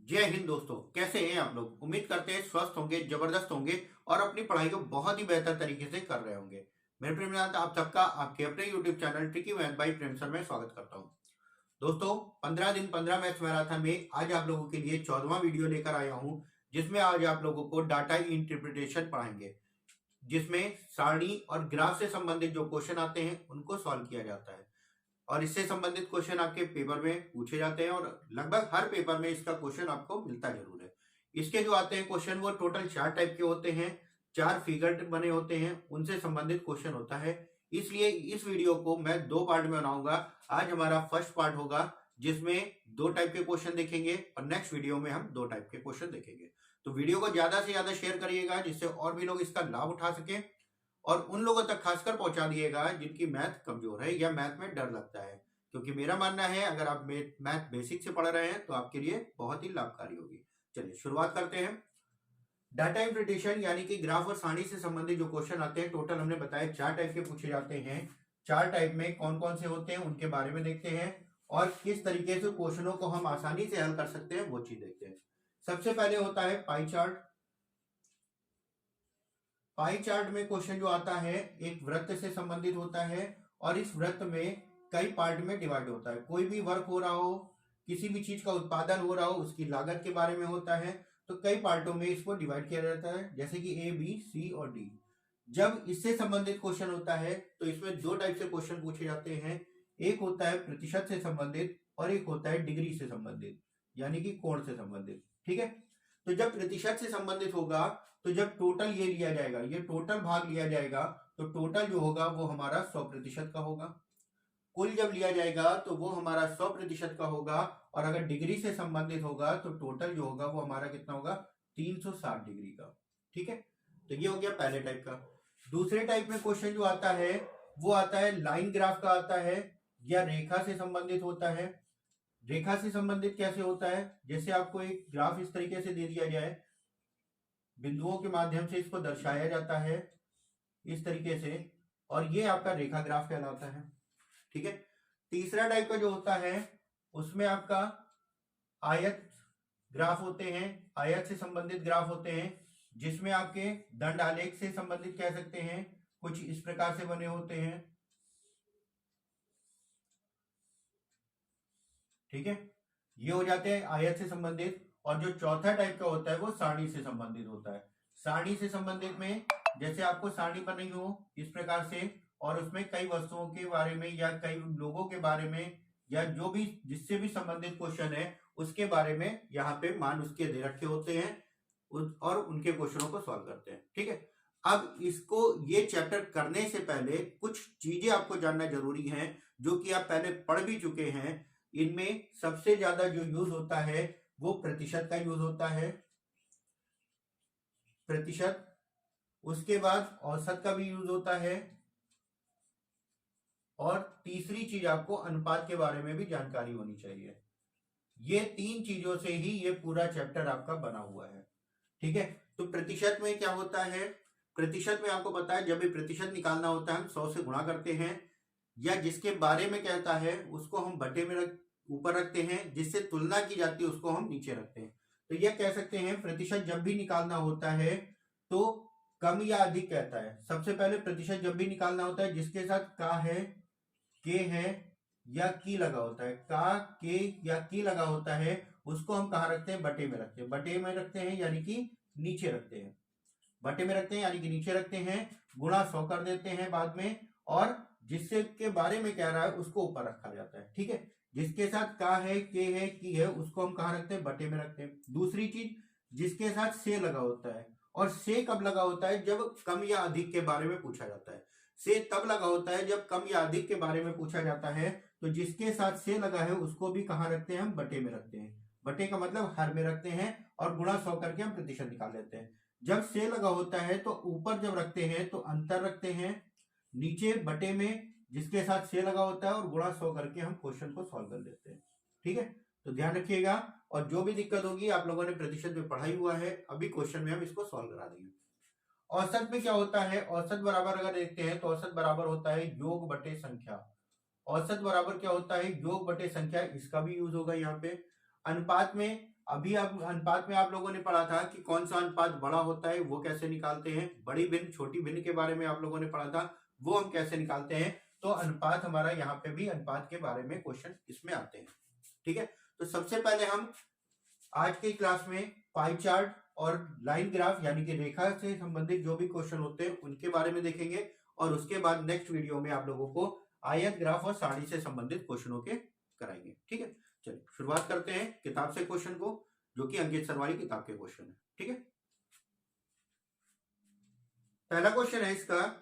जय हिंद दोस्तों, कैसे हैं आप लोग। उम्मीद करते हैं स्वस्थ होंगे, जबरदस्त होंगे और अपनी पढ़ाई को बहुत ही बेहतर तरीके से कर रहे होंगे। मेरे प्रेमनाथ आप सबका आपके अपने YouTube channel tricky math by Prem sir में स्वागत करता हूं। दोस्तों, 15 दिन 15 मैथ्स मैराथन में आज आप लोगों के लिए 14वां वीडियो लेकर आया हूं, जिसमें आज आप लोगों को डाटा इंटरप्रिटेशन पढ़ाएंगे, जिसमें सारणी और ग्राफ से संबंधित जो क्वेश्चन आते हैं उनको सॉल्व किया जाता है। और इससे संबंधित क्वेश्चन आपके पेपर में पूछे जाते हैं और लगभग हर पेपर में इसका क्वेश्चन आपको मिलता जरूर है। इसके जो आते हैं क्वेश्चन वो टोटल 4 टाइप के होते हैं, 4 फिगर बने होते हैं, उनसे संबंधित क्वेश्चन होता है। इसलिए इस वीडियो को मैं 2 पार्ट में बनाऊंगा। आज हमारा फर्स्ट पार्ट होगा जिसमें 2 टाइप के क्वेश्चन देखेंगे और नेक्स्ट वीडियो में हम 2 टाइप के क्वेश्चन देखेंगे। तो वीडियो को ज्यादा से ज्यादा शेयर करिएगा जिससे और भी लोग इसका लाभ उठा सकें, और उन लोगों तक खासकर पहुंचा दिएगा जिनकी मैथ कमजोर है या मैथ में डर लगता है, क्योंकि मेरा मानना है अगर आप मैथ बेसिक से पढ़ रहे हैं तो आपके लिए बहुत ही लाभकारी होगी। चलिए शुरुआत करते हैं। डाटा इंटरप्रिटेशन यानी कि ग्राफ और सारणी से संबंधित जो क्वेश्चन आते हैं, टोटल हमने बताया 4 टाइप के पूछे जाते हैं। 4 टाइप में कौन कौन से होते हैं उनके बारे में देखते हैं और किस तरीके से क्वेश्चनों को हम आसानी से हल कर सकते हैं वो चीज देखते हैं। सबसे पहले होता है पाई चार्ट। पाई चार्ट में क्वेश्चन जो आता है एक वृत्त से संबंधित होता है और इस वृत्त में कई पार्ट में डिवाइड होता है। कोई भी वर्क हो रहा हो, किसी भी चीज का उत्पादन हो रहा हो, उसकी लागत के बारे में होता है, तो कई पार्टों में इसको डिवाइड किया जाता है, जैसे कि ए, बी, सी और डी। जब इससे संबंधित क्वेश्चन होता है तो इसमें 2 टाइप से क्वेश्चन पूछे जाते हैं। एक होता है प्रतिशत से संबंधित और एक होता है डिग्री से संबंधित, यानी कि कोण से संबंधित। ठीक है, तो जब प्रतिशत से संबंधित होगा तो जब टोटल ये लिया जाएगा, ये टोटल भाग लिया जाएगा, तो टोटल जो होगा वो हमारा 100% का होगा। कुल जब लिया जाएगा तो वो हमारा 100% का होगा। और अगर डिग्री से संबंधित होगा तो टोटल जो होगा वो हमारा कितना होगा, 360 डिग्री का। ठीक है, तो ये हो गया पहले टाइप का। दूसरे टाइप में क्वेश्चन जो आता है वो आता है लाइन ग्राफ का आता है या रेखा से संबंधित होता है। रेखा से संबंधित कैसे होता है, जैसे आपको एक ग्राफ इस तरीके से दे दिया जाए, बिंदुओं के माध्यम से इसको दर्शाया जाता है इस तरीके से, और ये आपका रेखा ग्राफ कहलाता है। ठीक है, तीसरा टाइप का जो होता है उसमें आपका आयत ग्राफ होते हैं, आयत से संबंधित ग्राफ होते हैं, जिसमें आपके दंड आलेख से संबंधित कह सकते हैं, कुछ इस प्रकार से बने होते हैं। ठीक है, ये हो जाते हैं आयत से संबंधित। और जो चौथा टाइप का होता है वो सारणी से संबंधित होता है। सारणी से संबंधित में जैसे आपको सारणी बनी हो इस प्रकार से, और उसमें कई वस्तुओं के बारे में या कई लोगों के बारे में या जो भी जिससे भी संबंधित क्वेश्चन है उसके बारे में यहाँ पे मान उसके दे रखे होते हैं और उनके क्वेश्चनों को सॉल्व करते हैं। ठीक है, अब इसको ये चैप्टर करने से पहले कुछ चीजें आपको जानना जरूरी है जो कि आप पहले पढ़ भी चुके हैं। इनमें सबसे ज्यादा जो यूज होता है वो प्रतिशत का यूज होता है, प्रतिशत। उसके बाद औसत का भी यूज होता है, और तीसरी चीज आपको अनुपात के बारे में भी जानकारी होनी चाहिए। ये 3 चीजों से ही ये पूरा चैप्टर आपका बना हुआ है। ठीक है, तो प्रतिशत में क्या होता है, प्रतिशत में आपको पता है जब भी प्रतिशत निकालना होता है हम 100 से गुणा करते हैं, या जिसके बारे में कहता है उसको हम बटे में ऊपर रखते हैं, जिससे तुलना की जाती है उसको हम नीचे रखते हैं। तो यह कह सकते हैं प्रतिशत जब भी निकालना होता है तो कम या अधिक कहता है। सबसे पहले प्रतिशत जब भी निकालना होता है जिसके साथ का है, के है या की लगा होता है, का, के या की लगा होता है, उसको हम कहाँ रखते हैं, बटे में रखते हैं। बटे में रखते हैं यानी कि नीचे रखते हैं, बटे में रखते हैं यानी कि नीचे रखते हैं, गुणा 100 कर देते हैं बाद में, और जिससे के बारे में कह रहा है उसको ऊपर रखा जाता है। ठीक है, जिसके साथ का है, के है, की है, उसको हम कहाँ रखते हैं, बटे में रखते हैं। दूसरी चीज, जिसके साथ से लगा होता है, और से कब लगा होता है, जब कम या अधिक के बारे में पूछा जाता है। से तब लगा होता है जब कम या अधिक के बारे में पूछा जाता है, तो जिसके साथ से लगा है उसको भी कहाँ रखते हैं, हम बटे में रखते हैं। बटे का मतलब हर में रखते हैं, और गुणा 100 करके हम प्रतिशत निकाल लेते हैं। जब से लगा होता है तो ऊपर जब रखते हैं तो अंतर रखते हैं, नीचे बटे में जिसके साथ से लगा होता है, और गुणा 100 करके हम क्वेश्चन को सॉल्व कर लेते हैं। ठीक है, तो ध्यान रखिएगा, और जो भी दिक्कत होगी आप लोगों ने प्रतिशत में पढ़ाई हुआ है, अभी क्वेश्चन में हम इसको सॉल्व करा देंगे। औसत में क्या होता है, औसत बराबर अगर देखते हैं तो औसत बराबर होता है योग बटे संख्या। औसत बराबर क्या होता है, योग बटे संख्या, इसका भी यूज होगा यहाँ पे। अनुपात में अभी अब अनुपात में आप लोगों ने पढ़ा था कि कौन सा अनुपात बड़ा होता है, वो कैसे निकालते हैं, बड़ी भिन्न छोटी भिन्न के बारे में आप लोगों ने पढ़ा था, वो हम कैसे निकालते हैं। तो अनुपात हमारा यहाँ पे भी अनुपात के बारे में क्वेश्चन इसमें आते हैं। ठीक है, तो सबसे पहले हम आज की क्लास में पाई चार्ट और लाइन ग्राफ यानी कि रेखा से संबंधित जो भी क्वेश्चन होते हैं उनके बारे में देखेंगे, और उसके बाद नेक्स्ट वीडियो में आप लोगों को आयत ग्राफ और सारणी से संबंधित क्वेश्चनों के कराएंगे। ठीक है, चलिए शुरुआत करते हैं किताब से क्वेश्चन को, जो कि अंकित सरवारी किताब के क्वेश्चन है। ठीक है, पहला क्वेश्चन है इसका,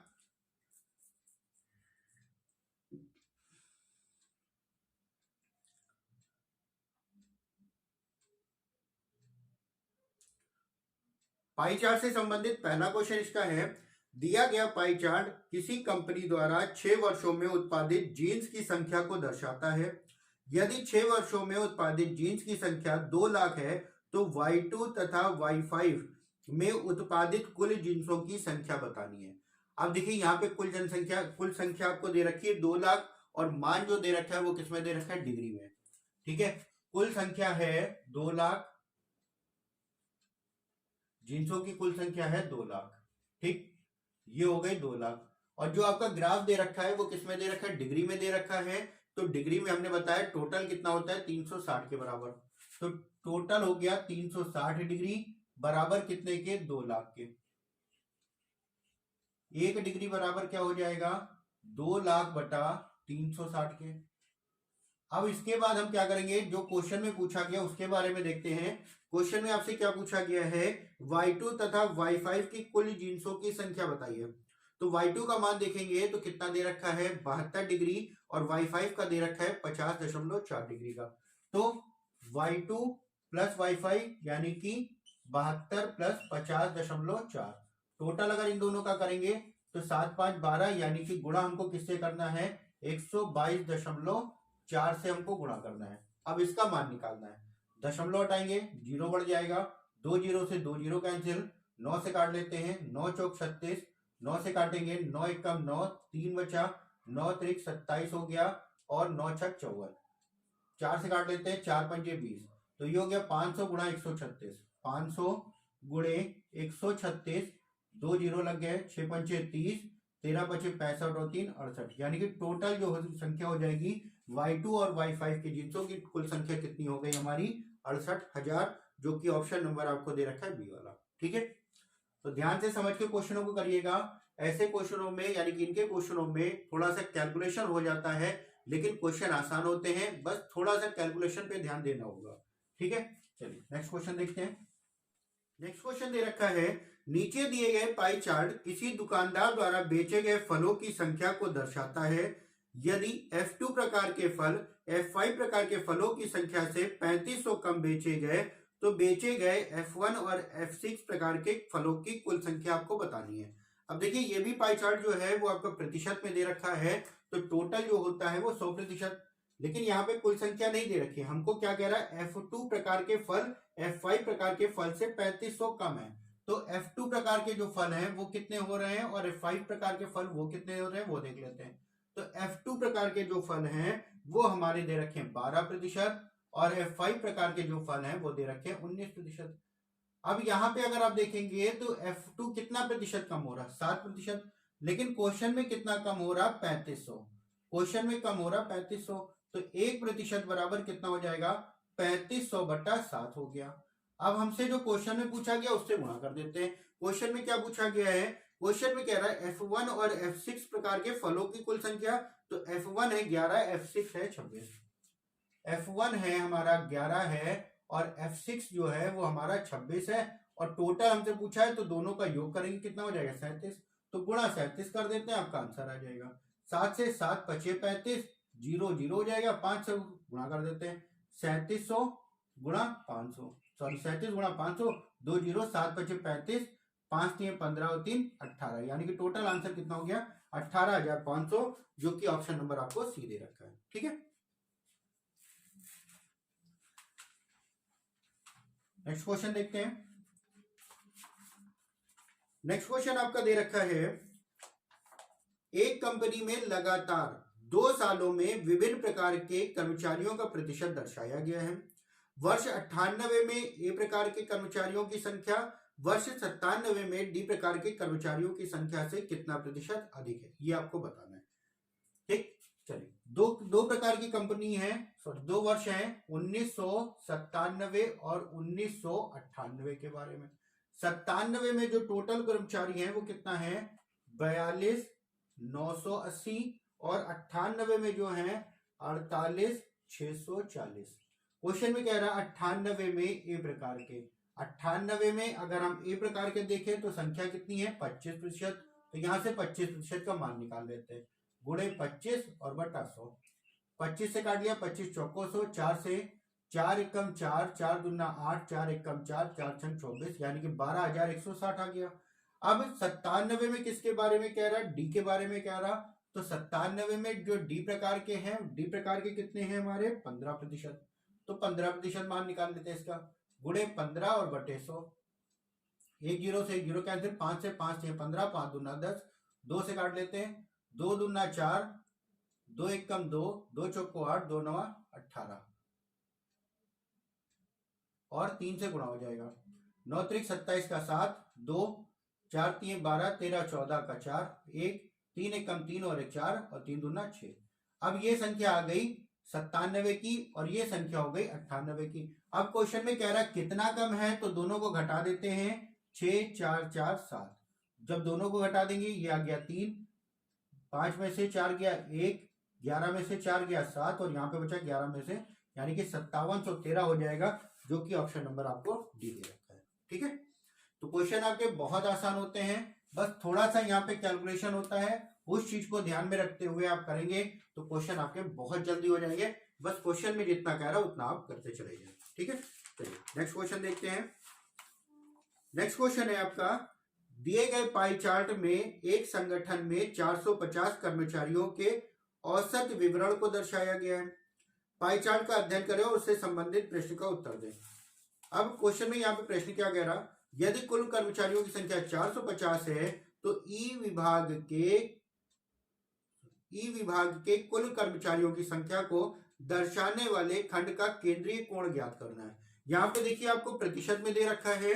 पाई चार्ट से संबंधित पहला क्वेश्चन इसका है, दिया गया पाई चार्ट किसी कंपनी द्वारा 6 वर्षों में उत्पादित जीन्स की संख्या को दर्शाता है। यदि 6 वर्षों में उत्पादित जीन्स की संख्या 2 लाख है तो Y2 तथा Y5 में उत्पादित कुल जीन्सों की संख्या बतानी है। अब देखिए यहाँ पे कुल संख्या आपको दे रखी है 2 लाख, और मान जो दे रखा है वो किसमें दे रखा है, डिग्री में। ठीक है, कुल संख्या है 2 लाख, जीन्सों की कुल संख्या है 2 लाख। ठीक, ये हो गई 2 लाख, और जो आपका ग्राफ दे रखा है वो किसमें दे रखा है, डिग्री में दे रखा है। तो डिग्री में हमने बताया टोटल कितना होता है, 360 के बराबर। तो टोटल हो गया 360 डिग्री बराबर कितने के, 2 लाख के। 1 डिग्री बराबर क्या हो जाएगा, 2 लाख बटा 360 के। अब इसके बाद हम क्या करेंगे, जो क्वेश्चन में पूछा गया उसके बारे में देखते हैं। क्वेश्चन में आपसे क्या पूछा गया है, Y2 तथा Y5 की कुल जीन्सों की संख्या बताइए। तो Y2 का मान देखेंगे तो कितना दे रखा है, 72 डिग्री, और Y5 का दे रखा है 50.4 डिग्री का। तो Y2 प्लस Y5 यानी कि 72 प्लस 50.4, टोटल अगर इन दोनों का करेंगे तो 7 5 12, यानी कि गुणा हमको किससे करना है, 122.4 से हमको गुणा करना है। अब इसका मान निकालना है, दशमलव हटाएंगे, जीरो बढ़ जाएगा, 2 जीरो से 2 जीरो कैंसिल, 9 से काट लेते हैं, 9 चौक 36, 9 से काटेंगे, 9 एकम 9, 3 बचा, 9 त्रिक 27 हो गया, और 9 छक 54, 4 से काट लेते हैं, 4 पंजे 20, तो ये हो गया 500 गुणा 136, 500 गुणे 136, 2 जीरो लग गए, 6 पंचे 30, 13 पचे 65 और 3 68, यानी कि टोटल जो संख्या हो जाएगी Y2 और Y5 के जीन्सों की कुल संख्या कितनी हो गई हमारी, 68,000, जो कि ऑप्शन नंबर आपको दे रखा है बी वाला। ठीक है, तो ध्यान से समझ के क्वेश्चनों को करिएगा। ऐसे क्वेश्चनों में यानी कि इनके क्वेश्चनों में थोड़ा सा कैलकुलेशन हो जाता है, लेकिन क्वेश्चन आसान होते हैं, बस थोड़ा सा कैलकुलेशन पे ध्यान देना होगा। ठीक है, चलिए नेक्स्ट क्वेश्चन देखते हैं। नेक्स्ट क्वेश्चन दे रखा है, नीचे दिए गए पाई चार्ट किसी दुकानदार द्वारा बेचे गए फलों की संख्या को दर्शाता है। यदि F2 प्रकार के फल F5 प्रकार के फलों की संख्या से 3500 कम बेचे गए तो बेचे गए F1 और F6 प्रकार के फलों की कुल संख्या आपको बतानी है। अब देखिए ये भी पाई चार्ट जो है वो आपका प्रतिशत में दे रखा है, तो टोटल जो होता है वो 100%, लेकिन यहाँ पे कुल संख्या नहीं दे रखी है। हमको क्या कह रहा है, F2 प्रकार के फल F5 प्रकार के फल से 3500 कम है। तो F2 प्रकार के जो फल हैं वो कितने हो रहे हैं, और F5 प्रकार के फल वो कितने हो रहे हैं, वो देख लेते हैं। तो F2 प्रकार के जो फल हैं वो हमारे दे रखे हैं 12%, और F5 प्रकार के जो फल हैं वो दे रखे हैं 19%। अब यहाँ पे अगर आप देखेंगे तो F2 कितना प्रतिशत कम हो रहा है, 7%, लेकिन क्वेश्चन में कितना कम हो रहा, 3500, क्वेश्चन में कम हो रहा 3500, तो 1% बराबर कितना हो जाएगा, 3500 बटा 7 हो गया। अब हमसे जो क्वेश्चन में पूछा गया उससे गुणा कर देते हैं। क्वेश्चन में क्या पूछा गया है, क्वेश्चन में कह रहा है F1 और F6 प्रकार के फलों की कुल संख्या, तो F1 है 11, F6 है 26, F1 है हमारा 11 है, और F6 जो है वो हमारा 26 है, और टोटल हमसे पूछा है तो दोनों का योग करेंगे कितना हो जाएगा, 37, तो गुणा 37 कर देते हैं, आपका आंसर आ जाएगा। 7 से 7 पचे 35, 0 0 हो जाएगा, 5 से गुणा कर देते हैं, 3700 गुणा 500, सॉरी 37 गुणा 500, 2 0, 7 पचे 35, 5 3 15 और 3 18, यानी कि टोटल आंसर कितना हो गया, 18,500, जो कि ऑप्शन नंबर आपको सी दे रखा है। ठीक है, नेक्स्ट क्वेश्चन देखते हैं। नेक्स्ट क्वेश्चन आपका दे रखा है, एक कंपनी में लगातार 2 सालों में विभिन्न प्रकार के कर्मचारियों का प्रतिशत दर्शाया गया है। वर्ष 98 में ए प्रकार के कर्मचारियों की संख्या वर्ष 97 में डी प्रकार के कर्मचारियों की संख्या से कितना प्रतिशत अधिक है, ये आपको बताना है। ठीक, चलिए दो दो प्रकार की कंपनी है, सॉरी 2 वर्ष हैं 1997 और 1998 के बारे में। 97 में जो टोटल कर्मचारी हैं वो कितना है 42,980 और 98 में जो है 48,640। क्वेश्चन में कह रहा है 98 में ए प्रकार के, 98 में अगर हम ए प्रकार के देखें तो संख्या कितनी है 25%, तो यहां से 25% का मान निकाल लेते हैं, गुणे 25 और बटा 100। 25 से काट लिया, 25 चौको 100, 4 से 4 एकम 4, 4 दूना 8, 4 एकम 4, 4 छंग 24, यानी कि 12,160 आ गया। अब 97 में किसके बारे में कह रहा, डी के बारे में कह रहा, तो 97 में जो डी प्रकार के हैं, डी प्रकार के कितने हैं हमारे 15%, तो 15% मान निकाल लेते हैं इसका, गुणे 15 और बटे 100। 1 0 से 1 0 कैंसिल, 5 से 5 6 15, 5 दूना 10, 2 से काट लेते हैं, 2 दूना 4, 2 एकम 2, 2 चौको 8, 2 नवा 18 और 3 से गुणा हो जाएगा, 9 त्रिक 27 का 7, 2 4 3 12, 13 14 का 4, 1 3 एकम 3 और 1 4 और 3 दूना 6। अब ये संख्या आ गई 97 की और ये संख्या हो गई 98 की। अब क्वेश्चन में कह रहा है कितना कम है, तो दोनों को घटा देते हैं, 6 4 4 7, जब दोनों को घटा देंगे ये आ गया 3, 5 में से 4 गया 1, 11 में से 4 गया 7 और यहाँ पे बचा 11 में से, यानी कि 5713 हो जाएगा, जो कि ऑप्शन नंबर आपको डी दे रखा है। ठीक है, तो क्वेश्चन आपके बहुत आसान होते हैं, बस थोड़ा सा यहाँ पे कैलकुलेशन होता है, उस चीज को ध्यान में रखते हुए आप करेंगे तो क्वेश्चन आपके बहुत जल्दी हो जाएंगे। बस क्वेश्चन में जितना कह रहा है उतना आप करते चले जाए। ठीक है, चलिए नेक्स्ट क्वेश्चन देखते हैं। नेक्स्ट क्वेश्चन है आपका, दिए गए पाई चार्ट में एक संगठन में 450 कर्मचारियों के औसत विवरण को दर्शाया गया है। पाई चार्ट का अध्ययन करें और उससे संबंधित प्रश्न का उत्तर दें। अब क्वेश्चन में यहाँ पे प्रश्न क्या कह रहा, यदि कुल कर्मचारियों की संख्या 450 है तो ई विभाग के कुल कर्मचारियों की संख्या को दर्शाने वाले खंड का केंद्रीय कोण ज्ञात करना है। यहाँ पे देखिए आपको प्रतिशत में दे रखा है,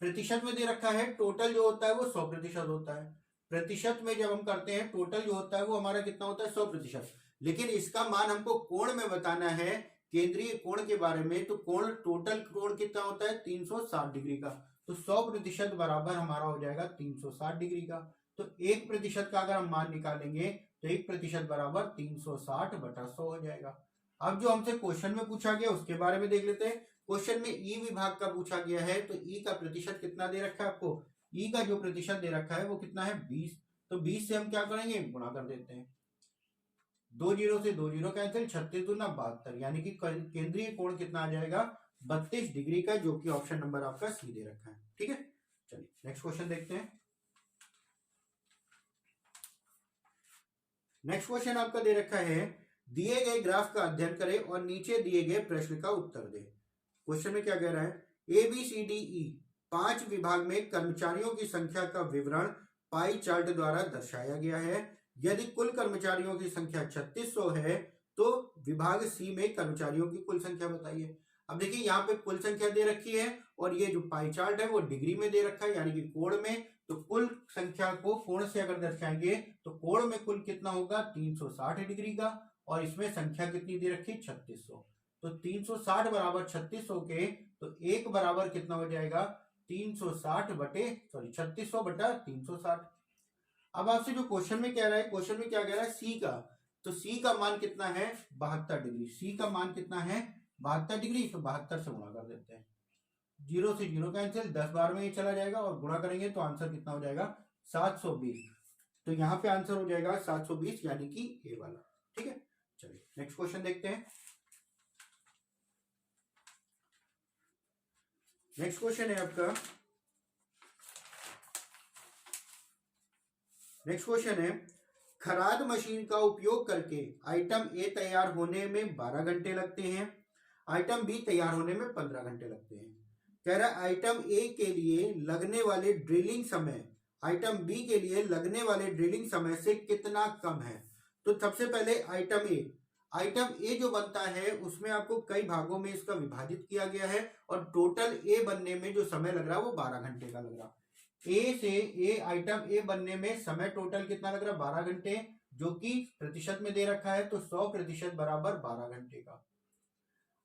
प्रतिशत में दे रखा है, टोटल जो होता है वो 100% होता है। प्रतिशत में जब हम करते हैं टोटल जो होता है वो हमारा कितना होता है 100%, लेकिन इसका मान हमको कोण में बताना है, केंद्रीय कोण के बारे में, तो कोण टोटल कोण कितना होता है 360 डिग्री का, तो 100% बराबर हमारा हो जाएगा 360 डिग्री का। तो 1% का अगर हम मान निकालेंगे तो 1% बराबर 360 बटा 100 हो जाएगा। अब जो हमसे क्वेश्चन में पूछा गया उसके बारे में देख लेते हैं। क्वेश्चन में ई विभाग का पूछा गया है, तो ई का प्रतिशत कितना दे रखा है आपको, ई का जो प्रतिशत दे रखा है वो कितना है 20, तो 20 से हम क्या करेंगे गुणा कर देते हैं, 2 0 से 2 0 कैंसिल, 36 दूना 72, यानी कि केंद्रीय कोण कितना आ जाएगा 32 डिग्री का, जो कि ऑप्शन नंबर आपका सी दे रखा है। ठीक है, चलिए नेक्स्ट क्वेश्चन देखते हैं। नेक्स्ट क्वेश्चन आपका दे रखा है, दिए गए ग्राफ का अध्ययन करें और नीचे दिए गए प्रश्न का उत्तर दें। क्वेश्चन में क्या कह रहा है, A B C D E 5 विभाग में कर्मचारियों की संख्या का विवरण पाई चार्ट द्वारा दर्शाया गया है। यदि कुल कर्मचारियों की संख्या 3600 है तो विभाग सी में कर्मचारियों की कुल संख्या बताइए। अब देखिए यहाँ पे कुल संख्या दे रखी है और ये जो पाई चार्ट है वो डिग्री में दे रखा है, यानी कि कोण में, तो कुल संख्या को कोण से अगर दर्शाएंगे तो कोण में कुल कितना होगा 360 डिग्री का, और इसमें संख्या कितनी दे रखी 3600, तो 360 बराबर 3600 के, तो एक बराबर कितना हो जाएगा 3600 बटा 360। अब आपसे जो क्वेश्चन में कह रहा है, क्वेश्चन में क्या कह रहा है सी का, तो सी का मान कितना है 72 डिग्री, सी का मान कितना है 72 डिग्री, तो 72 से गुणा कर देते हैं, 0 से 0 कैंसिल, 10 बार में ये चला जाएगा और गुणा करेंगे तो आंसर कितना हो जाएगा 720, तो यहाँ पे आंसर हो जाएगा 720, यानी कि ए वाला। ठीक है, चलिए नेक्स्ट क्वेश्चन देखते हैं। नेक्स्ट क्वेश्चन है आपका, नेक्स्ट क्वेश्चन है, खराद मशीन का उपयोग करके आइटम ए तैयार होने में 12 घंटे लगते हैं, आइटम बी तैयार होने में 15 घंटे लगते हैं। कह रहा है आइटम ए के लिए लगने वाले ड्रिलिंग समय आइटम बी के लिए लगने वाले ड्रिलिंग समय से कितना कम है। तो सबसे पहले आइटम ए, आइटम ए जो बनता है उसमें आपको कई भागों में इसका विभाजित किया गया है और टोटल ए बनने में जो समय लग रहा है वो 12 घंटे का लग रहा है। ए से ए आइटम ए बनने में समय टोटल कितना लग रहा है 12 घंटे, जो कि प्रतिशत में दे रखा है, तो 100% बराबर 12 घंटे का।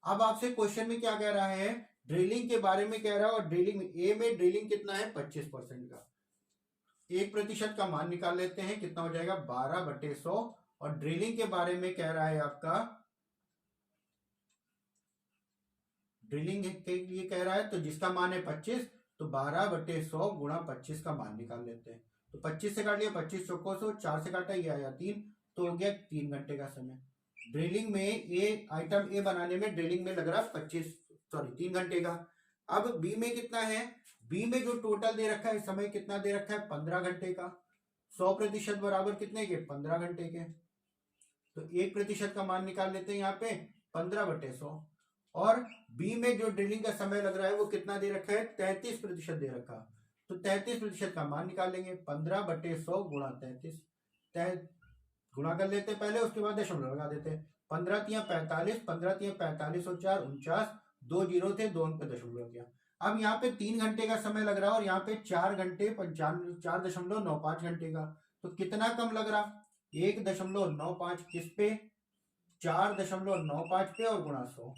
अब आपसे क्वेश्चन में क्या कह रहा है, ड्रिलिंग के बारे में कह रहा है और ड्रिलिंग ए में ड्रिलिंग कितना है 25% का। 1% का मान निकाल लेते हैं, कितना हो जाएगा 12/100। और ड्रिलिंग के बारे में कह रहा है आपका, ड्रिलिंग के लिए कह रहा है तो जिसका मान है 25, तो 12/100 गुणा 25 का मान निकाल लेते हैं। तो 25 से काट लिया, 25 चौको 100, 4 से काटा ये आया 3, तो हो गया 3 घंटे का समय। ड्रिलिंग में ए आइटम ए बनाने में ड्रिलिंग में लग रहा है 3 घंटे का। अब बी में कितना है, बी में जो टोटल दे रखा है समय कितना दे रखा है 15 घंटे का। 100% बराबर कितने के 15 घंटे के, तो 1% का मान निकाल लेते हैं यहाँ पे 15/100। और बी में जो ड्रिलिंग का समय लग रहा है वो कितना दे रखा है 33% दे रखा, तो 33% का मान निकाल लेंगे 15/100 गुणा 33 गुणा कर लेते पहले, उसके बाद दशमलव लगा देते। 15 तियां 45, 15 तियां 45 और 4 49, 2 जीरो थे, 2 अंक पे दशमलव किया। अब यहाँ पे 3 घंटे का समय लग रहा है और यहाँ पे 4 घंटे 4.95 घंटे का, तो कितना कम लग रहा 1.95 किस पे 4.95 पे और गुणा 100,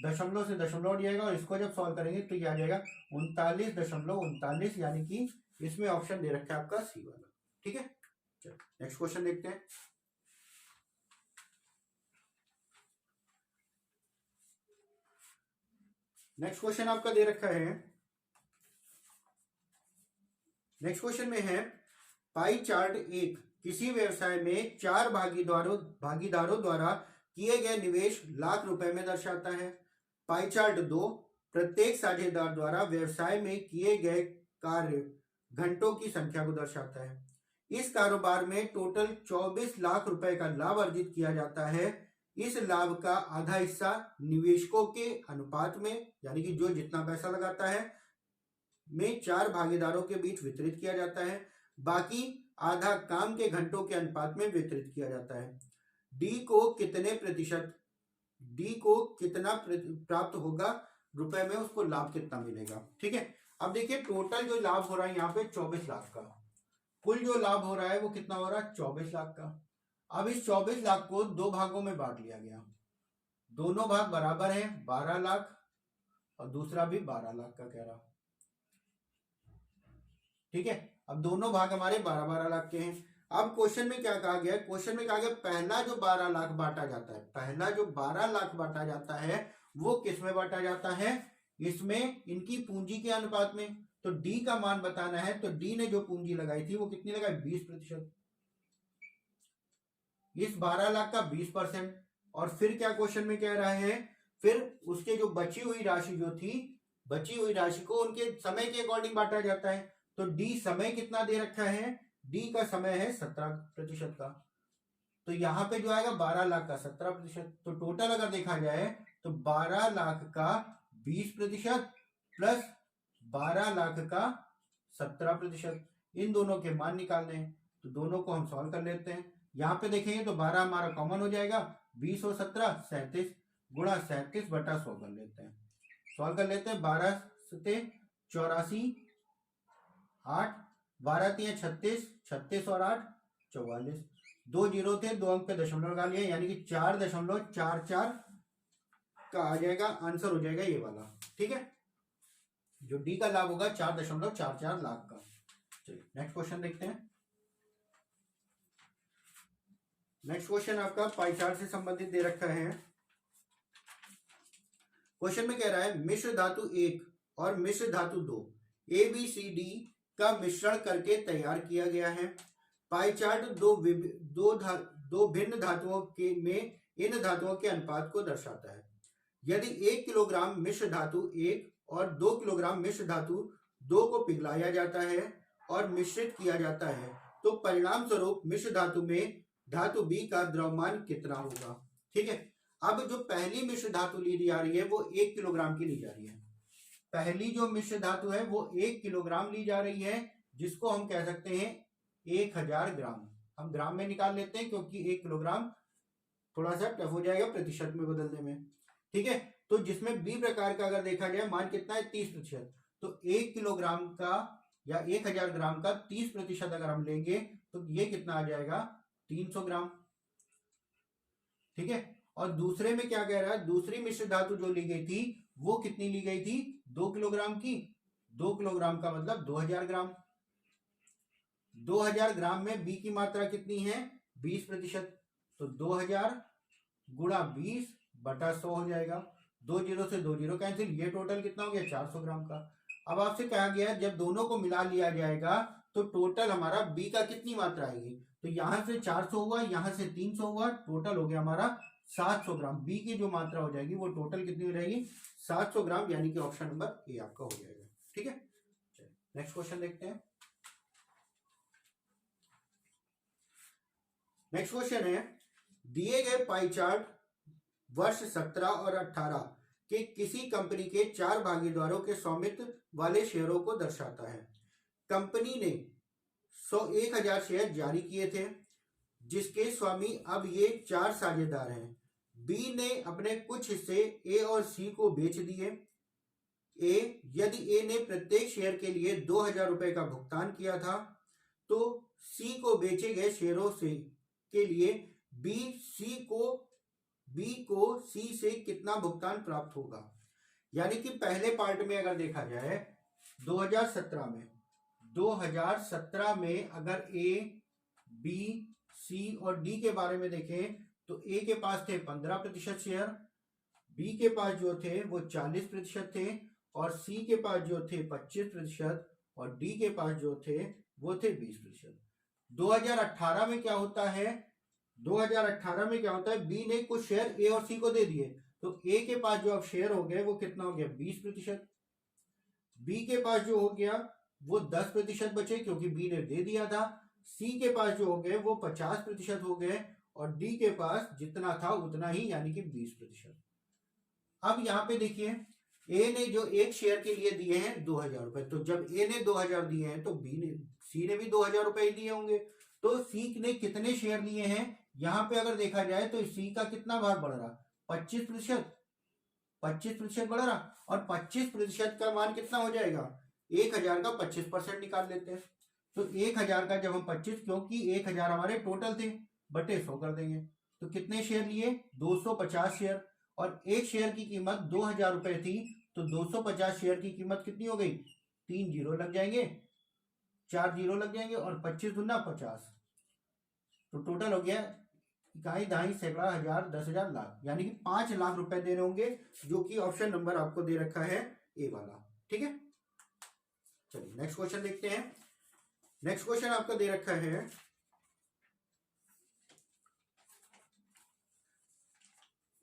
दशमलव से दशमलव जाएगा और इसको जब सॉल्व करेंगे तो ये आ जाएगा 39.39, यानी कि इसमें ऑप्शन दे रखा है आपका सी वाला। ठीक है, चलो नेक्स्ट क्वेश्चन देखते हैं। नेक्स्ट क्वेश्चन आपका दे रखा है, नेक्स्ट क्वेश्चन में है पाई चार्ट 1 किसी व्यवसाय में 4 भागीदारों द्वारा किए गए निवेश लाख रुपए में दर्शाता है। पाई चार्ट 2 प्रत्येक साझेदार द्वारा व्यवसाय में किए गए कार्य घंटों की संख्या को दर्शाता है। इस कारोबार में टोटल 24 लाख रुपए का लाभ अर्जित किया जाता है। इस लाभ का आधा हिस्सा निवेशकों के अनुपात में, यानी कि जो जितना पैसा लगाता है, में 4 भागीदारों के बीच वितरित किया जाता है। बाकी आधा काम के घंटों के अनुपात में वितरित किया जाता है। डी को कितना प्राप्त होगा रुपए में, उसको लाभ कितना मिलेगा। ठीक है, अब देखिए टोटल जो लाभ हो रहा है यहाँ पे 24 लाख का, कुल जो लाभ हो रहा है वो कितना हो रहा है 24 लाख का। अब इस 24 लाख को 2 भागों में बांट लिया गया, दोनों भाग बराबर है 12 लाख और दूसरा भी 12 लाख का कह रहा। ठीक है, अब दोनों भाग हमारे 12-12 लाख के हैं। अब क्वेश्चन में क्या कहा गया, क्वेश्चन में कहा गया पहला जो 12 लाख बांटा जाता है, पहला जो 12 लाख बांटा जाता है वो किस में बांटा जाता है, इसमें इनकी पूंजी के अनुपात में। तो डी का मान बताना है, तो डी ने जो पूंजी लगाई थी वो कितनी लगाई 20%, इस 12 लाख का 20%। और फिर क्या क्वेश्चन में कह रहा है, फिर उसके जो बची हुई राशि जो थी, बची हुई राशि को उनके समय के अकॉर्डिंग बांटा जाता है। तो डी समय कितना दे रखा है, डी का समय है 17% का, तो यहां पे जो आएगा 12 लाख का 17%, तो टोटल अगर देखा जाए तो 12 लाख का 20% प्लस 12 लाख का 17%, इन दोनों के मान निकालने हैं, तो दोनों को हम सॉल्व कर लेते हैं। यहाँ पे देखेंगे तो 12 हमारा कॉमन हो जाएगा, 20 और 17 37 गुणा 37/100 कर लेते हैं, सॉल्व कर लेते हैं। 12 से 84, 8 12 तिया 36, 36 और 8 44, 2 जीरो थे, 2 अंक पे दशमलव लगा लिया, यानी कि 4.44 का आ जाएगा आंसर, हो जाएगा ये वाला। ठीक है, जो डी का लाभ होगा 4.44 लाख का। चलिए नेक्स्ट क्वेश्चन देखते हैं। नेक्स्ट क्वेश्चन आपका पाई चार्ट से संबंधित दे रखा है। क्वेश्चन में कह रहा है मिश्र धातु 1 और मिश्र धातु 2 ABCD का मिश्रण करके तैयार किया गया है। पाई चार्ट दो भिन्न धातुओं के में इन धातुओं के अनुपात को दर्शाता है। यदि 1 किलोग्राम मिश्र धातु 1 और 2 किलोग्राम मिश्र धातु 2 को पिघलाया जाता है और मिश्रित किया जाता है, तो परिणाम स्वरूप मिश्र धातु में धातु बी का द्रव्यमान कितना होगा। ठीक है, अब जो पहली मिश्र धातु ली जा रही है वो 1 किलोग्राम की ली जा रही है। पहली जो मिश्र धातु है वो 1 किलोग्राम ली जा रही है, जिसको हम कह सकते हैं 1000 ग्राम। हम ग्राम में निकाल लेते हैं क्योंकि 1 किलोग्राम थोड़ा सा टफ हो जाएगा प्रतिशत में बदलने में, ठीक है। तो जिसमें बी प्रकार का अगर देखा जाए मान कितना है 30%, तो 1 किलोग्राम का या 1000 ग्राम का 30% अगर हम लेंगे तो ये कितना आ जाएगा 300 ग्राम, ठीक है। और दूसरे में क्या कह रहा है, दूसरी मिश्र धातु जो ली गई थी वो कितनी ली गई थी 2 किलोग्राम की, 2 किलोग्राम का मतलब 2000 ग्राम, 2000 ग्राम में बी की मात्रा कितनी है 20%, तो 2000 गुणा 20 बटा 100 हो जाएगा, 2 जीरो से 2 जीरो कैंसिल, ये टोटल कितना हो गया 400 ग्राम का। अब आपसे कहा गया है जब दोनों को मिला लिया जाएगा तो टोटल हमारा बी का कितनी मात्रा आएगी, तो यहां से 400 हुआ, यहां से 300 हुआ, टोटल हो गया हमारा 700 ग्राम। बी की जो मात्रा हो जाएगी वो टोटल कितनी हो जाएगी 700 ग्राम, यानी कि ऑप्शन नंबर ए आपका हो जाएगा, ठीक है। नेक्स्ट क्वेश्चन देखते हैं। नेक्स्ट क्वेश्चन है दिए गए पाई चार्ट वर्ष 17 और 18 के किसी कंपनी के 4 भागीदारों के स्वामित्व वाले शेयरों को दर्शाता है। कंपनी ने 1000 शेयर जारी किए थे जिसके स्वामी अब ये 4 साझेदार हैं। बी ने अपने कुछ हिस्से ए और सी को बेच दिए। यदि ए ने प्रत्येक शेयर के लिए 2000 रुपए का भुगतान किया था तो सी को बेचे गए शेयरों से के लिए बी को सी से कितना भुगतान प्राप्त होगा। यानी कि पहले पार्ट में अगर देखा जाए 2017 में अगर ए बी सी और डी के बारे में देखें तो ए के पास थे 15% शेयर, बी के पास जो थे वो 40% थे और सी के पास जो थे 25% और डी के पास जो थे वो थे 20%। 2018 में क्या होता है, 2018 में क्या होता है बी ने कुछ शेयर ए और सी को दे दिए, तो ए के पास जो अब शेयर हो गए वो कितना हो गया 20%, बी के पास जो हो गया वो 10% बचे क्योंकि बी ने दे दिया था, सी के पास जो हो गए वो 50% हो गए और डी के पास जितना था उतना ही यानी कि 20%। अब यहां पे देखिए ए ने जो एक शेयर के लिए दिए हैं 2000 रुपए, तो जब ए ने 2000 दिए हैं तो बी ने सी ने भी 2000 रुपए दिए होंगे, तो सी ने कितने शेयर लिए हैं, यहां पे अगर देखा जाए तो सी का कितना भाग बढ़ रहा 25%, 25% बढ़ रहा और 25% का मान कितना हो जाएगा 1000 का 25% निकाल लेते हैं, तो 1000 का जब हम 25 क्योंकि 1000 हमारे टोटल थे बटे 100 कर देंगे, तो कितने शेयर लिए 250 शेयर और एक शेयर की कीमत 2000 रुपए थी, तो 250 शेयर की कीमत कितनी हो गई 3 जीरो लग जाएंगे, 4 जीरो लग जाएंगे और 25 दूना 50, तो टोटल हो गया इकाई दहाई सैकड़ा हजार 10,000 लाख, यानी कि 5 लाख रुपए दे रहे होंगे जो कि ऑप्शन नंबर आपको दे रखा है ए वाला, ठीक है। चलिए नेक्स्ट क्वेश्चन देखते हैं। नेक्स्ट क्वेश्चन आपका दे रखा है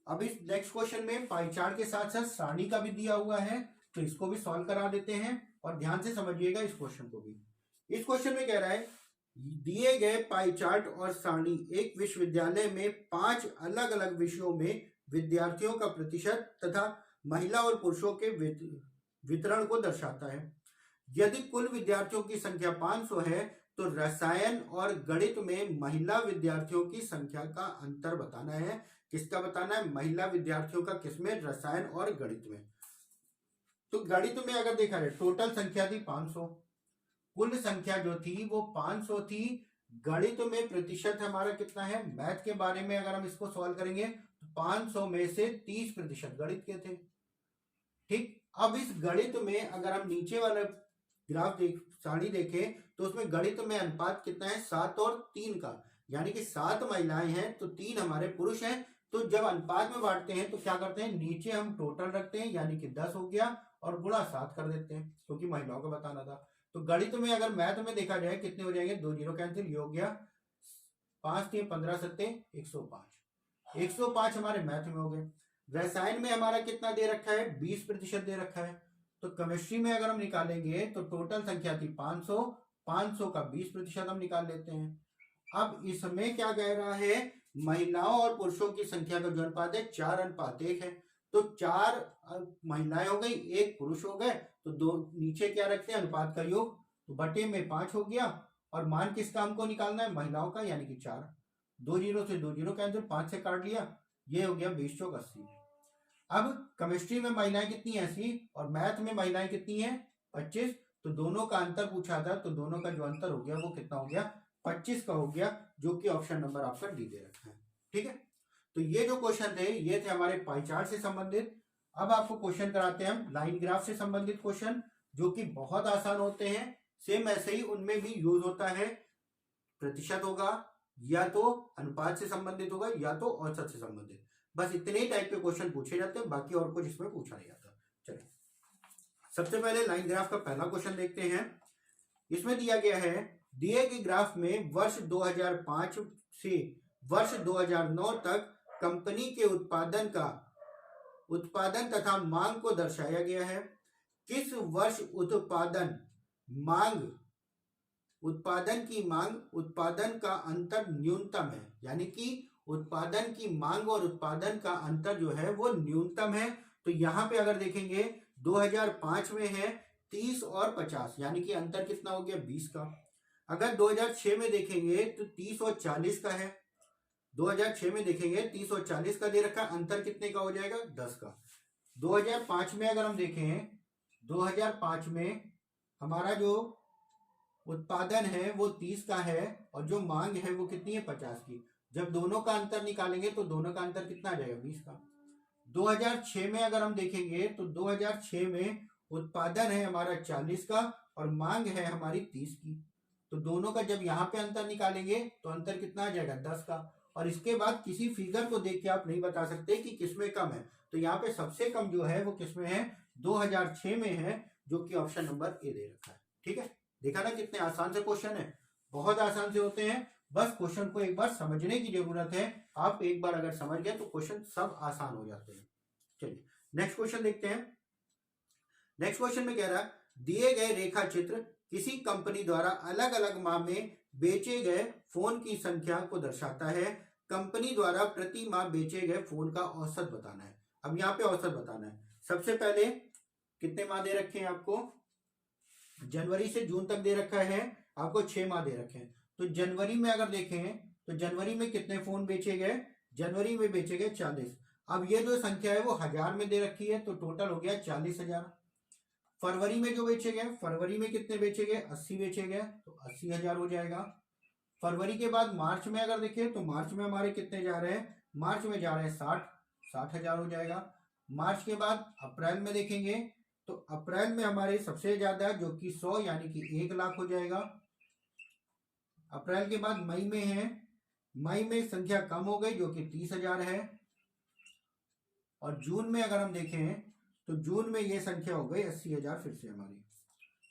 अब इस नेक्स्ट क्वेश्चन में पाई चार्ट के साथ साथ सारणी का भी दिया हुआ है, तो इसको भी सॉल्व करा देते हैं और ध्यान से समझिएगा इस क्वेश्चन को भी। इस क्वेश्चन में कह रहा है दिए गए पाई चार्ट और सारणी एक विश्वविद्यालय में 5 अलग अलग विषयों में विद्यार्थियों का प्रतिशत तथा महिला और पुरुषों के वितरण को दर्शाता है। यदि कुल विद्यार्थियों की संख्या 500 है तो रसायन और गणित में महिला विद्यार्थियों की संख्या का अंतर बताना है। किसका बताना है, महिला विद्यार्थियों का किसमें, रसायन और गणित में। तो गणित में अगर देखा जाए टोटल संख्या थी 500, कुल संख्या जो थी वो 500 थी। गणित में प्रतिशत हमारा कितना है, मैथ के बारे में अगर हम इसको सॉल्व करेंगे तो 500 में से 30% गणित के थे, ठीक। अब इस गणित में अगर हम नीचे वाला ग्राफ सारणी देखें तो उसमें गणित में अनुपात कितना है 7 और 3 का, यानी कि 7 महिलाएं हैं तो 3 हमारे पुरुष हैं। तो जब अनुपात में बांटते हैं तो क्या करते हैं, नीचे हम टोटल रखते हैं यानी कि 10 हो गया और गुणा 7 कर देते हैं क्योंकि महिलाओं का बताना था। तो गणित में अगर मैथ में देखा जाए कितने हो जाएंगे, 2 जीरो कैंसिल, ये हो गया 5 × 15 = 105, 105 हमारे मैथ में हो गए। रसायन में हमारा कितना दे रखा है 20% दे रखा है। तो केमिस्ट्री में अगर हम निकालेंगे तो टोटल संख्या थी 500, 500 का 20% हम निकाल लेते हैं। अब इसमें क्या कह रहा है, महिलाओं और पुरुषों की संख्या का जो अनुपात है 4:1 है, तो 4 महिलाएं हो गई 1 पुरुष हो गए, तो 2 नीचे क्या रखते हैं अनुपात का योग, तो बटे में 5 हो गया और मान किसका हमको निकालना है, महिलाओं का, यानी कि 4। 2 जीरो से 2 जीरो कैंसिल, 5 से काट लिया, ये हो गया 20 चौक 80। अब केमिस्ट्री में महिलाएं कितनी है 80 और मैथ में महिलाएं कितनी है 25, तो दोनों का अंतर पूछा था, तो दोनों का जो अंतर हो गया वो कितना हो गया 25 का हो गया, जो कि ऑप्शन नंबर आपका डी दे रखा है। ठीक है, तो ये जो क्वेश्चन थे ये थे हमारे पाई चार्ट से संबंधित। अब आपको क्वेश्चन कराते हैं हम लाइन ग्राफ से संबंधित क्वेश्चन, जो कि बहुत आसान होते हैं। सेम ऐसे ही उनमें भी यूज होता है, प्रतिशत होगा या तो अनुपात से संबंधित होगा या तो औसत से संबंधित, बस इतने ही टाइप के क्वेश्चन पूछे जाते हैं, बाकी और कुछ इसमें पूछा नहीं जाता। चलिए सबसे पहले लाइन ग्राफ का पहला क्वेश्चन देखते हैं। इसमें दिया गया है, दिए गए ग्राफ में वर्ष 2005 से वर्ष 2009 तक कंपनी के उत्पादन तथा मांग को दर्शाया गया है। किस वर्ष उत्पादन की मांग उत्पादन का अंतर न्यूनतम है, यानी कि उत्पादन की मांग और उत्पादन का अंतर जो है वो न्यूनतम है। तो यहां पे अगर देखेंगे 2005 में है 30 और 50, यानी कि अंतर कितना हो गया 20 का। अगर 2006 में देखेंगे तो 30 और 40 का है, 2006 में देखेंगे 30 और 40 का दे रखा, अंतर कितने का हो जाएगा 10 का। 2005 में अगर हम देखें, 2005 में हमारा जो उत्पादन है वो 30 का है और जो मांग है वो कितनी है 50 की। जब दोनों का अंतर निकालेंगे तो दोनों का अंतर कितना आ जाएगा 20 का। 2006 में अगर हम देखेंगे तो 2006 में उत्पादन है हमारा 40 का और मांग है हमारी 30 की, तो दोनों का जब यहाँ पे अंतर निकालेंगे तो अंतर कितना आ जाएगा 10 का। और इसके बाद किसी फिगर को देख के आप नहीं बता सकते कि किसमें कम है, तो यहाँ पे सबसे कम जो है वो किसमें है 2006 में है, जो कि ऑप्शन नंबर ए दे रखा है। ठीक है, देखा ना कितने आसान से क्वेश्चन है, बहुत आसान से होते हैं, बस क्वेश्चन को एक बार समझने की जरूरत है। आप एक बार अगर समझ गए तो क्वेश्चन सब आसान हो जाते हैं। चलिए नेक्स्ट क्वेश्चन देखते हैं। नेक्स्ट क्वेश्चन में कह रहा है, दिए गए रेखा चित्र किसी कंपनी द्वारा अलग अलग माह में बेचे गए फोन की संख्या को दर्शाता है। कंपनी द्वारा प्रति माह बेचे गए फोन का औसत बताना है। अब यहाँ पे औसत बताना है। सबसे पहले कितने माह दे रखे हैं आपको, जनवरी से जून तक दे रखा है आपको 6 माह दे रखे हैं। तो जनवरी में अगर देखें तो जनवरी में कितने फोन बेचे गए, जनवरी में बेचे गए 40। अब ये जो संख्या है वो हजार में दे रखी है, तो टोटल हो गया 40,000। फरवरी में जो बेचे गए, फरवरी में कितने बेचे गए 80 बेचे गए, तो 80,000 हो जाएगा। फरवरी के बाद मार्च में अगर देखें तो मार्च में हमारे कितने जा रहे हैं, मार्च में जा रहे हैं 60,000 हो जाएगा। मार्च के बाद अप्रैल में देखेंगे तो अप्रैल में हमारे सबसे ज्यादा जो कि 100 यानी कि 1 लाख हो जाएगा। अप्रैल के बाद मई में है, मई में संख्या कम हो गई जो कि 30,000 है। और जून में अगर हम देखें तो जून में ये संख्या हो गई 80,000 फिर से हमारी।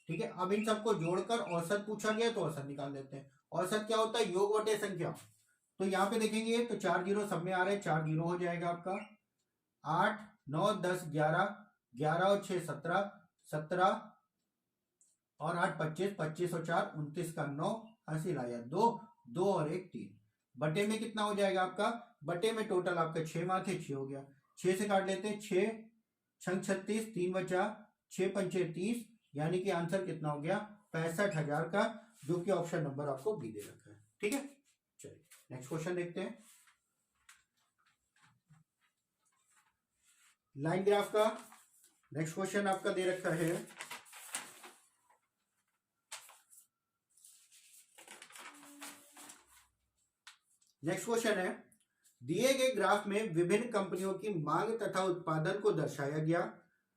ठीक है, अब इन सबको जोड़कर औसत पूछा गया तो औसत निकाल लेते हैं। औसत क्या होता है, योग बटे संख्या। तो यहाँ पे देखेंगे तो 4 जीरो सब में आ रहे हैं, 4 जीरो हो जाएगा आपका। 8 9 10 11, 11 और 6 17, 17 और 8 25, 25 और 4 29 का 9, हासिल आया 2, 2 और 1 3। बटे में कितना हो जाएगा आपका, बटे में टोटल आपका 6 माह थे, 6 हो गया। 6 से काट लेते हैं, 6 छंग 36, 3 बचा, 6 पंचे 30, यानी कि आंसर कितना हो गया 65,000 का, जो कि ऑप्शन नंबर आपको बी दे रखा है। ठीक है, चलिए नेक्स्ट क्वेश्चन देखते हैं। लाइन ग्राफ का नेक्स्ट क्वेश्चन आपका दे रखा है, नेक्स्ट क्वेश्चन है, दिए गए ग्राफ में विभिन्न कंपनियों की मांग तथा उत्पादन को दर्शाया गया।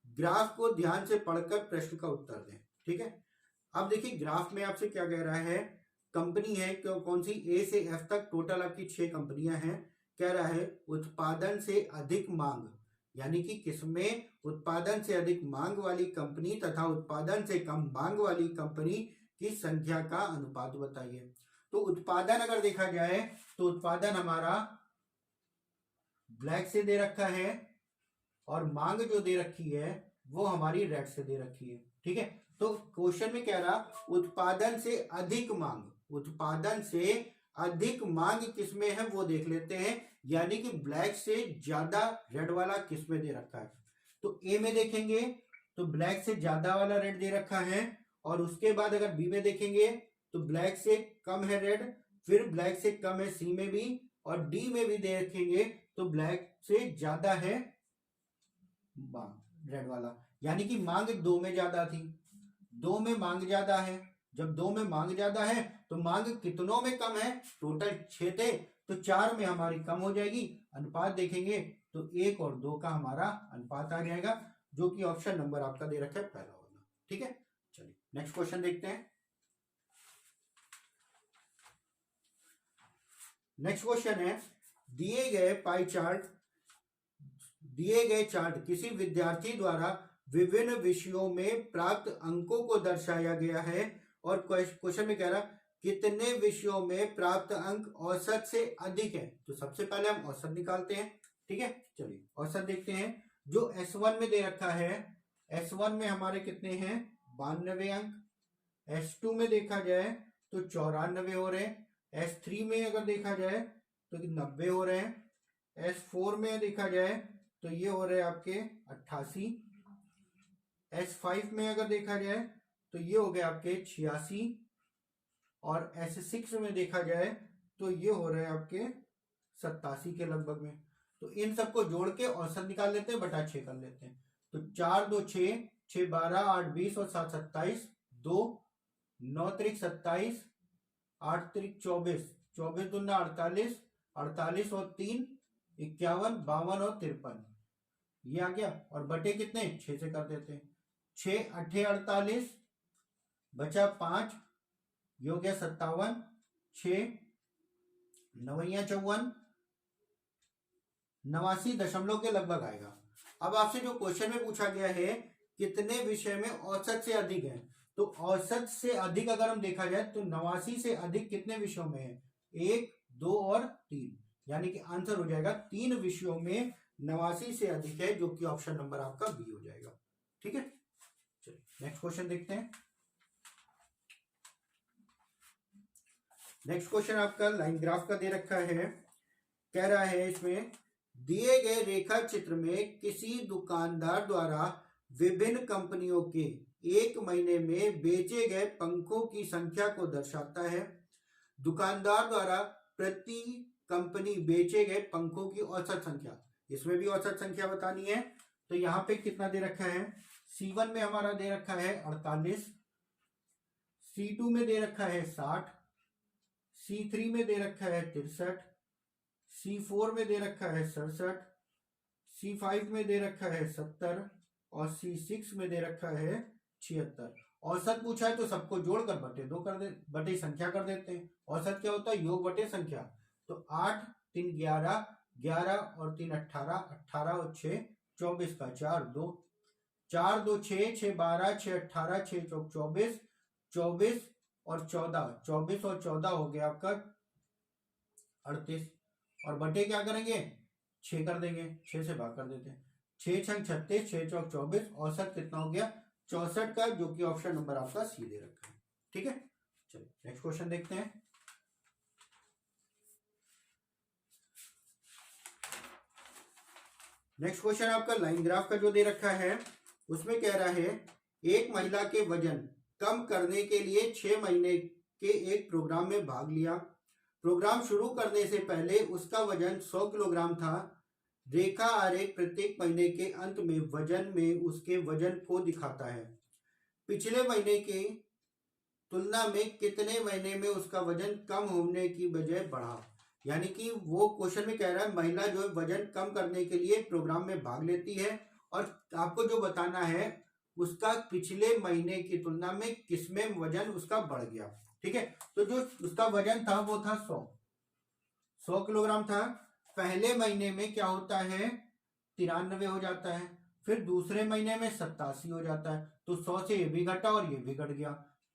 ग्राफ को ध्यान से पढ़कर प्रश्न का उत्तर दें। ठीक है, अब देखिए ग्राफ में आपसे क्या कह रहा है, कंपनी है कौन सी, ए से एफ तक टोटल आपकी 6 कंपनियां हैं। कह रहा है उत्पादन से अधिक मांग, यानी कि किसमें उत्पादन से अधिक मांग वाली कंपनी तथा उत्पादन से कम मांग वाली कंपनी की संख्या का अनुपात बताइए। तो उत्पादन अगर देखा जाए तो उत्पादन हमारा ब्लैक से दे रखा है और मांग जो दे रखी है वो हमारी रेड से दे रखी है। ठीक है, तो क्वेश्चन में कह रहा उत्पादन से अधिक मांग, उत्पादन से अधिक मांग किसमें है वो देख लेते हैं, यानी कि ब्लैक से ज्यादा रेड वाला किसमें दे रखा है। तो ए में देखेंगे तो ब्लैक से ज्यादा वाला रेड दे रखा है, और उसके बाद अगर बी में देखेंगे तो ब्लैक से कम है रेड, फिर ब्लैक से कम है सी में भी, और डी में भी देखेंगे तो ब्लैक से ज्यादा है रेड वाला, यानी कि मांग 2 में ज्यादा थी, 2 में मांग ज्यादा है। जब 2 में मांग ज्यादा है तो मांग कितनों में कम है, टोटल 6 थे तो 4 में हमारी कम हो जाएगी। अनुपात देखेंगे तो 1 और 2 का हमारा अनुपात आ जाएगा, जो कि ऑप्शन नंबर आपका दे रखा है पहला वाला। ठीक है, चलिए नेक्स्ट क्वेश्चन देखते हैं। नेक्स्ट क्वेश्चन है, दिए गए पाई चार्ट, दिए गए चार्ट किसी विद्यार्थी द्वारा विभिन्न विषयों में प्राप्त अंकों को दर्शाया गया है, और क्वेश्चन में कह रहा कितने विषयों में प्राप्त अंक औसत से अधिक है। तो सबसे पहले हम औसत निकालते हैं। ठीक है, चलिए औसत देखते हैं। जो S1 में दे रखा है, S1 में हमारे कितने हैं 92 अंक, S2 में देखा जाए तो 94 हो रहे हैं, S3 में अगर देखा जाए तो 90 हो रहे हैं, S4 में देखा जाए तो ये हो रहे हैं आपके 88, S5 में अगर देखा जाए तो ये हो गए आपके 86, और S6 में देखा जाए तो ये हो रहे हैं आपके 87 के लगभग में। तो इन सबको जोड़ के औसत निकाल लेते हैं, बटा 6 कर लेते हैं। तो 4 2 6, 6 12, 8 20 और 7 27, 2 9 त्रिक 27, 8 त्रिक 24, 24 दूना 48, 48 और 3 51, 52 और 53, ये आ गया। और बटे कितने 6 से कर देते हैं, 6 8 48, बचा 5, ये हो गया 57, 6 9 54, 89 दशमलव के लगभग आएगा। अब आपसे जो क्वेश्चन में पूछा गया है कितने विषय में औसत से अधिक है, तो औसत से अधिक अगर हम देखा जाए तो 89 से अधिक कितने विषयों में है, 1 2 और 3, यानी कि आंसर हो जाएगा 3 विषयों में 89 से अधिक है, जो कि ऑप्शन नंबर आपका बी हो जाएगा। ठीक है, चलिए नेक्स्ट क्वेश्चन देखते हैं। नेक्स्ट क्वेश्चन आपका लाइन ग्राफ का दे रखा है, कह रहा है इसमें दिए गए रेखा चित्र में किसी दुकानदार द्वारा विभिन्न कंपनियों के एक महीने में बेचे गए पंखों की संख्या को दर्शाता है। दुकानदार द्वारा प्रति कंपनी बेचे गए पंखों की औसत संख्या, इसमें भी औसत संख्या बतानी है। तो यहाँ पे कितना दे रखा है, C1 में हमारा दे रखा है 48, C2 में दे रखा है 60, C3 में दे रखा है 63, C4 में दे रखा है 67, C5 में दे रखा है 70 और C6 में दे रखा है 76। औसत पूछा है तो सबको जोड़कर बटे 2 कर दे, बटे संख्या कर देते हैं। औसत क्या होता है, योग बटे संख्या। तो 8 3 11, 11 और 3 18, 18 और 6 24 का 4 2, 4 2 6, 6 12, 6 18, 6 24, 24 और 14, 24 और 14 हो गया आपका 38, और बटे क्या करेंगे 6 कर देंगे, 6 से भाग कर देते हैं, 6 6 36, 6 चौक 24, औसत कितना हो गया 64 का, जो कि ऑप्शन नंबर आपका सी दे रखा है। ठीक है, चलिए नेक्स्ट क्वेश्चन देखते हैं। नेक्स्ट क्वेश्चन आपका लाइन ग्राफ का जो दे रखा है, उसमें कह रहा है एक महिला के वजन कम करने के लिए 6 महीने के एक प्रोग्राम में भाग लिया। प्रोग्राम शुरू करने से पहले उसका वजन 100 किलोग्राम था। रेखा आरेख प्रत्येक महीने के अंत में वजन में उसके वजन को दिखाता है। पिछले महीने की तुलना में कितने महीने में उसका वजन कम होने की बजाय बढ़ा। यानी कि वो क्वेश्चन में कह रहा है महिला जो है वजन कम करने के लिए प्रोग्राम में भाग लेती है, और आपको जो बताना है उसका पिछले महीने की तुलना में किसमें वजन उसका बढ़ गया। ठीक है, तो जो उसका वजन था वो था 100 किलोग्राम था। पहले महीने में क्या होता है 93 हो जाता है, फिर दूसरे महीने में 87 हो जाता है, तो 100 से ये भी घटा और ये भी घट गया।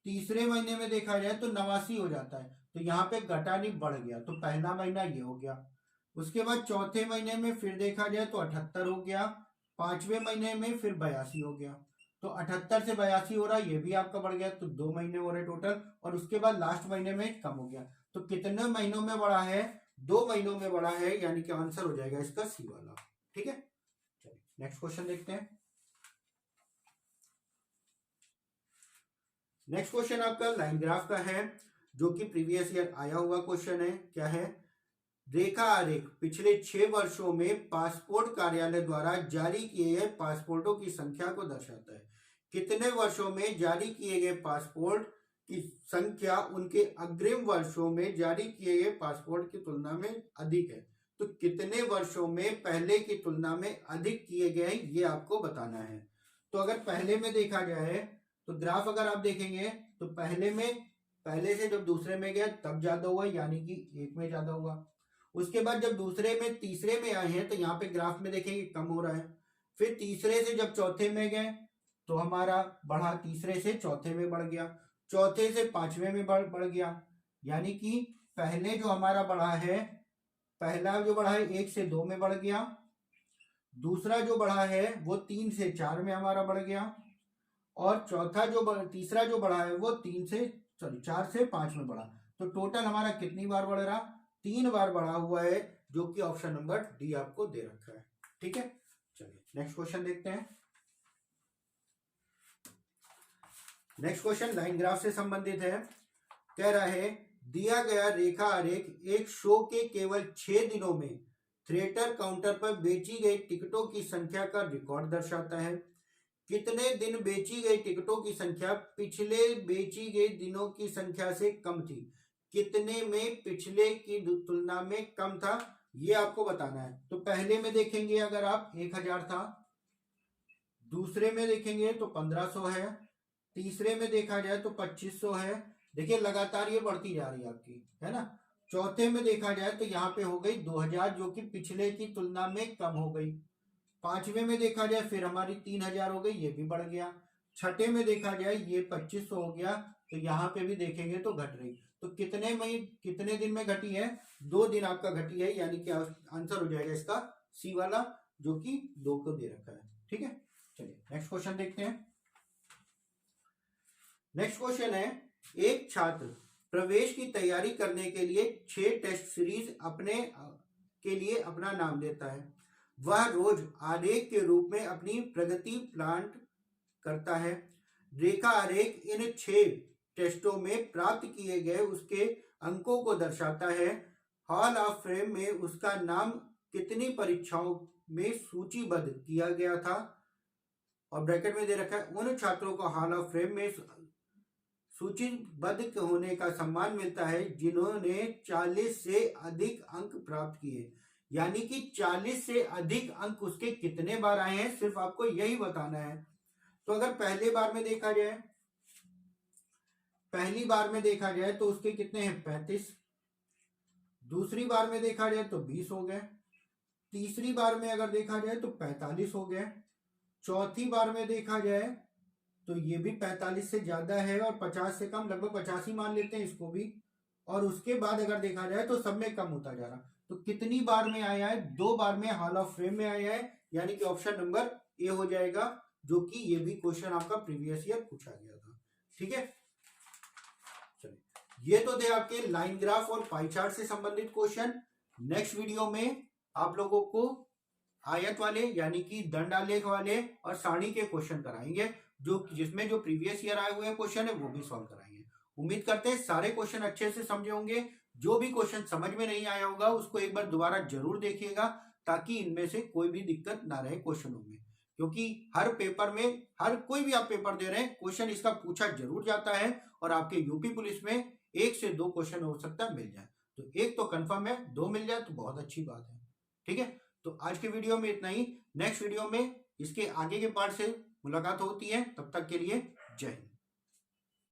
तीसरे महीने में देखा जाए तो 89 हो जाता है, तो यहाँ पे घटा नहीं बढ़ गया, तो पहला महीना ये हो गया। उसके बाद चौथे महीने में फिर देखा जाए तो 78 हो गया, पांचवें महीने में फिर 82 हो गया, तो 78 से 82 हो रहा है, ये भी आपका बढ़ गया, तो 2 महीने हो रहे टोटल, और उसके बाद लास्ट महीने में कम हो गया। तो कितने महीनों में बढ़ा है 2 महीनों में बढ़ा है, यानी कि आंसर हो जाएगा इसका सी वाला। ठीक है, चलिए नेक्स्ट क्वेश्चन देखते हैं। नेक्स्ट क्वेश्चन आपका लाइन ग्राफ का है। जो कि प्रीवियस ईयर आया हुआ क्वेश्चन है। क्या है? रेखा आरेख पिछले 6 वर्षों में पासपोर्ट कार्यालय द्वारा जारी किए गए पासपोर्टों की संख्या को दर्शाता है। कितने वर्षों में जारी किए गए पासपोर्ट की संख्या उनके अग्रिम वर्षों में जारी किए गए पासपोर्ट की तुलना में अधिक है। तो कितने वर्षों में पहले की तुलना में अधिक किए गए हैं, ये आपको बताना है। तो अगर पहले में देखा जाए तो ग्राफ अगर आप देखेंगे तो पहले से जब दूसरे में गया तब ज्यादा हुआ, यानी कि एक में ज्यादा हुआ। उसके बाद जब दूसरे में तीसरे में आए हैं तो यहाँ पे ग्राफ में देखेंगे कम हो रहा है। फिर तीसरे से जब चौथे में गए तो हमारा बढ़ा, तीसरे से चौथे में बढ़ गया, चौथे से पांचवें में बढ़ गया। यानी कि पहले जो हमारा बढ़ा है, पहला जो बढ़ा है 1 से 2 में बढ़ गया, दूसरा जो बढ़ा है वो 3 से 4 में हमारा बढ़ गया, और तीसरा जो बढ़ा है वो 4 से 5 में बढ़ा। तो टोटल हमारा कितनी बार बढ़ रहा? 3 बार बढ़ा हुआ है, जो कि ऑप्शन नंबर डी आपको दे रखा है। ठीक है, चलिए नेक्स्ट क्वेश्चन देखते हैं। नेक्स्ट क्वेश्चन लाइन ग्राफ से संबंधित है। कह रहा है दिया गया रेखा आरेख एक शो के केवल 6 दिनों में थिएटर काउंटर पर बेची गई टिकटों की संख्या का रिकॉर्ड दर्शाता है। कितने दिन बेची गई टिकटों की संख्या पिछले बेची गई दिनों की संख्या से कम थी? कितने में पिछले की तुलना में कम था, ये आपको बताना है। तो पहले में देखेंगे अगर आप 1000 था, दूसरे में देखेंगे तो 1500 है, तीसरे में देखा जाए तो 2500 है। देखिए लगातार ये बढ़ती जा रही है आपकी, है ना। चौथे में देखा जाए तो यहाँ पे हो गई 2000, जो कि पिछले की तुलना में कम हो गई। पांचवे में देखा जाए फिर हमारी 3000 हो गई, ये भी बढ़ गया। छठे में देखा जाए ये 2500 हो गया, तो यहाँ पे भी देखेंगे तो घट रही। तो कितने दिन में घटी है? 2 दिन आपका घटी है, यानी कि आंसर हो जाएगा इसका सी वाला, जो कि 2 को दे रखा है। ठीक है, चलिए नेक्स्ट क्वेश्चन देखते हैं। नेक्स्ट क्वेश्चन है एक छात्र प्रवेश की तैयारी करने के लिए 6 टेस्ट सीरीज के लिए अपना नाम देता है। वह रोज आरेख के रूप में अपनी प्रगति प्लाट करता है। रेखा आरेख इन 6 टेस्टों में प्राप्त किए गए उसके अंकों को दर्शाता है। हॉल ऑफ फेम में उसका नाम कितनी परीक्षाओं में सूचीबद्ध किया गया था? और ब्रैकेट में दे रखा है उन छात्रों को हॉल ऑफ फेम में सूचीबद्ध होने का सम्मान मिलता है जिन्होंने 40 से अधिक अंक प्राप्त किए। यानी कि 40 से अधिक अंक उसके कितने बार आए हैं, सिर्फ आपको यही बताना है। तो अगर पहली बार में देखा जाए तो उसके कितने हैं? 35। दूसरी बार में देखा जाए तो 20 हो गए। तीसरी बार में अगर देखा जाए तो 45 हो गए। चौथी बार में देखा जाए तो ये भी 45 से ज्यादा है, और 50 से कम, लगभग 85 मान लेते हैं इसको भी। और उसके बाद अगर देखा जाए तो सब में कम होता जा रहा। तो कितनी बार में आया है? 2 बार में हॉल ऑफ फेम में आया है, यानी कि ऑप्शन नंबर ए हो जाएगा, जो कि ये भी क्वेश्चन आपका प्रीवियस ईयर पूछा गया था। ठीक है, चलिए ये तो थे आपके लाइन ग्राफ और पाई चार्ट से संबंधित क्वेश्चन। नेक्स्ट वीडियो में आप लोगों को आयत वाले यानी कि दंड आलेख वाले और सारणी के क्वेश्चन कराएंगे, जिसमें जो प्रीवियस ईयर आए हुए क्वेश्चन है वो भी सॉल्व कराएंगे। उम्मीद करते हैं सारे क्वेश्चन अच्छे से समझे होंगे। जो भी क्वेश्चन समझ में नहीं आया होगा उसको एक बार दोबारा जरूर देखिएगा, ताकि इनमें से कोई भी दिक्कत ना रहे क्वेश्चनों में। क्योंकि हर पेपर में, हर कोई भी आप पेपर दे रहे हैं, क्वेश्चन इसका पूछा जरूर जाता है, और आपके यूपी पुलिस में 1 से 2 क्वेश्चन हो सकता है मिल जाए। तो 1 तो कंफर्म है, 2 मिल जाए तो बहुत अच्छी बात है। ठीक है, तो आज के वीडियो में इतना ही। नेक्स्ट वीडियो में इसके आगे के पार्ट से मुलाकात होती है, तब तक के लिए जय हिंद।